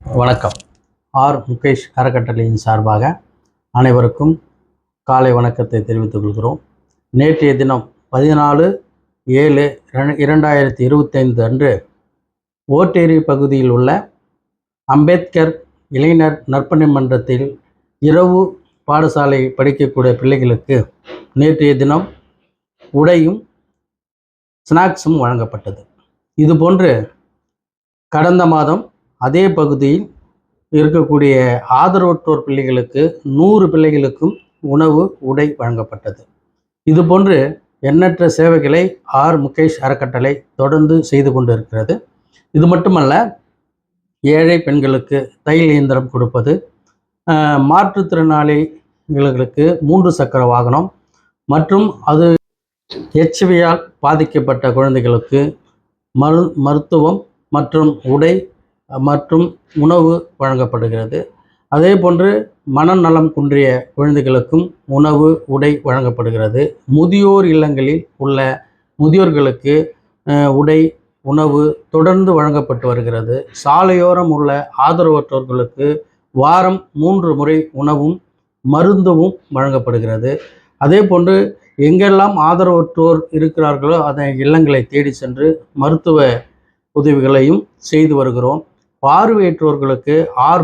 வணக்கம். முகேஷ் அறக்கட்டளையின் சார்பாக அனைவருக்கும் காலை வணக்கத்தை தெரிவித்துக் கொள்கிறோம். நேற்றைய தினம் 14/7/2025 அன்று ஓட்டேரி பகுதியில் உள்ள அம்பேத்கர் இளைஞர் நற்பணி மன்றத்தில் இரவு பாடசாலை படிக்கக்கூடிய பிள்ளைகளுக்கு நேற்றைய தினம் உடையும் ஸ்நாக்ஸும் வழங்கப்பட்டது. இதுபோன்று கடந்த மாதம் அதே பகுதியில் இருக்கக்கூடிய ஆதரவற்றோர் பிள்ளைகளுக்கு 100 பிள்ளைகளுக்கும் உணவு உடை வழங்கப்பட்டது. இதுபோன்று எண்ணற்ற சேவைகளை முகேஷ் அறக்கட்டளை தொடர்ந்து செய்து கொண்டு இருக்கிறது. இது மட்டுமல்ல, ஏழை பெண்களுக்கு தையல் இயந்திரம் கொடுப்பது, மாற்றுத்திறனாளிகளுக்கு 3 சக்கர வாகனம் மற்றும் அது HIV-யால் பாதிக்கப்பட்ட குழந்தைகளுக்கு மருத்துவம் மற்றும் உடை மற்றும் உணவு வழங்கப்படுகிறது. அதே போன்று மனநலம் குன்றிய குழந்தைகளுக்கும் உணவு உடை வழங்கப்படுகிறது. முதியோர் இல்லங்களில் உள்ள முதியோர்களுக்கு உடை உணவு தொடர்ந்து வழங்கப்பட்டு வருகிறது. சாலையோரம் உள்ள ஆதரவற்றோர்களுக்கு வாரம் 3 முறை உணவும் மருந்தும் வழங்கப்படுகிறது. அதே போன்று எங்கெல்லாம் ஆதரவற்றோர் இருக்கிறார்களோ அந்த இல்லங்களை தேடி சென்று மருத்துவ உதவிகளையும் செய்து வருகிறோம். பார்வையற்றோர்களுக்கு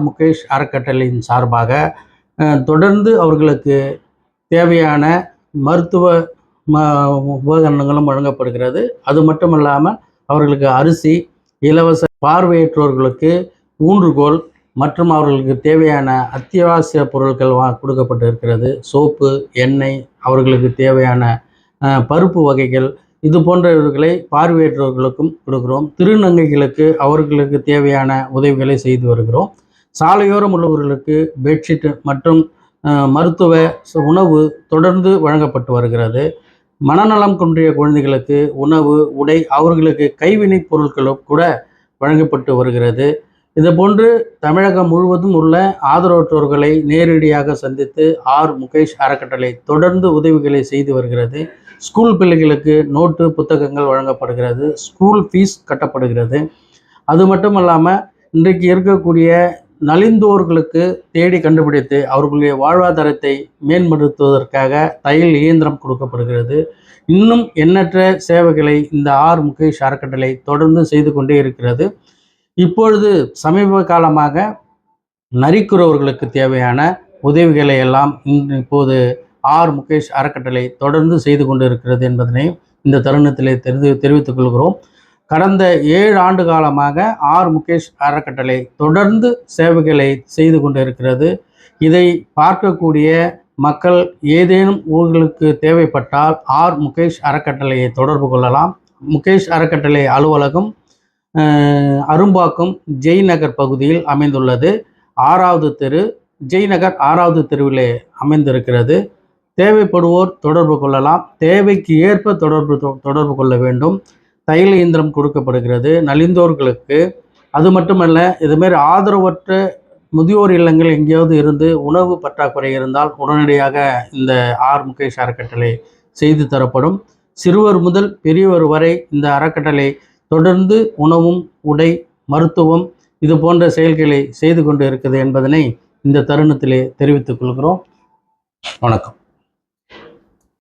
முகேஷ் அறக்கட்டளையின் சார்பாக தொடர்ந்து அவர்களுக்கு தேவையான மருத்துவ உபகரணங்களும் வழங்கப்படுகிறது. அது மட்டுமல்லாமல் அவர்களுக்கு அரிசி இலவச, பார்வையற்றோர்களுக்கு ஊன்றுகோல் மற்றும் அவர்களுக்கு தேவையான அத்தியாவசிய பொருட்கள் கொடுக்கப்பட்டு இருக்கிறது. சோப்பு, எண்ணெய், அவர்களுக்கு தேவையான பருப்பு வகைகள், இது போன்றவர்களை பார்வையற்றவர்களுக்கும் கொடுக்கிறோம். திருநங்கைகளுக்கு அவர்களுக்கு தேவையான உதவிகளை செய்து வருகிறோம். சாலையோரம் உள்ளவர்களுக்கு பெட்ஷீட் மற்றும் மருத்துவ உணவு தொடர்ந்து வழங்கப்பட்டு வருகிறது. மனநலம் குன்றிய குழந்தைகளுக்கு உணவு உடை, அவர்களுக்கு கைவினை பொருட்களும் கூட வழங்கப்பட்டு வருகிறது. இதுபோன்று தமிழகம் முழுவதும் உள்ள ஆதரவற்றோர்களை நேரடியாக சந்தித்து முகேஷ் அறக்கட்டளை தொடர்ந்து உதவிகளை செய்து வருகிறது. ஸ்கூல் பிள்ளைகளுக்கு நோட்டு புத்தகங்கள் வழங்கப்படுகிறது. ஸ்கூல் ஃபீஸ் கட்டப்படுகிறது. அது மட்டும் இல்லாமல் இன்றைக்கு இருக்கக்கூடிய நலிந்தோர்களுக்கு தேடி கண்டுபிடித்து அவர்களுடைய வாழ்வாதாரத்தை மேம்படுத்துவதற்காக தையல் இயந்திரம் கொடுக்கப்படுகிறது. இன்னும் எண்ணற்ற சேவைகளை இந்த முகேஷ் அறக்கட்டளை தொடர்ந்து செய்து கொண்டே இருக்கிறது. இப்பொழுது சமீப காலமாக நரிக்குறவர்களுக்கு தேவையான உதவிகளை எல்லாம் இப்போது முகேஷ் அறக்கட்டளை தொடர்ந்து செய்து கொண்டு இருக்கிறது என்பதனை இந்த தருணத்திலே தெரிவித்துக் கொள்கிறோம். கடந்த 7 ஆண்டு காலமாக முகேஷ் அறக்கட்டளை தொடர்ந்து சேவைகளை செய்து கொண்டு இருக்கிறது. இதை பார்க்கக்கூடிய மக்கள் ஏதேனும் ஊர்களுக்கு தேவைப்பட்டால் முகேஷ் அறக்கட்டளையை தொடர்பு கொள்ளலாம். முகேஷ் அறக்கட்டளை அலுவலகம் அரும்பாக்கம் ஜெய்நகர் பகுதியில் அமைந்துள்ளது. 6வது தெரு, ஜெய்நகர் 6வது தெருவிலே அமைந்திருக்கிறது. தேவைப்படுவோர் தொடர்பு கொள்ளலாம். தேவைக்கு ஏற்ப தொடர்பு கொள்ள வேண்டும். தையல் இயந்திரம் கொடுக்கப்படுகிறது நலிந்தோர்களுக்கு. அது மட்டுமல்ல, இதுமாரி ஆதரவற்ற முதியோர் இல்லங்கள் எங்கேயாவது இருந்து உணவு பற்றாக்குறை இருந்தால் உடனடியாக இந்த முகேஷ் அறக்கட்டளை செய்து தரப்படும். சிறுவர் முதல் பெரியவர் வரை இந்த அறக்கட்டளை தொடர்ந்து உணவும் உடை மருத்துவம் இது போன்ற செயல்களை செய்து கொண்டு இருக்குது என்பதனை இந்த தருணத்திலே தெரிவித்துக் கொள்கிறோம். வணக்கம்.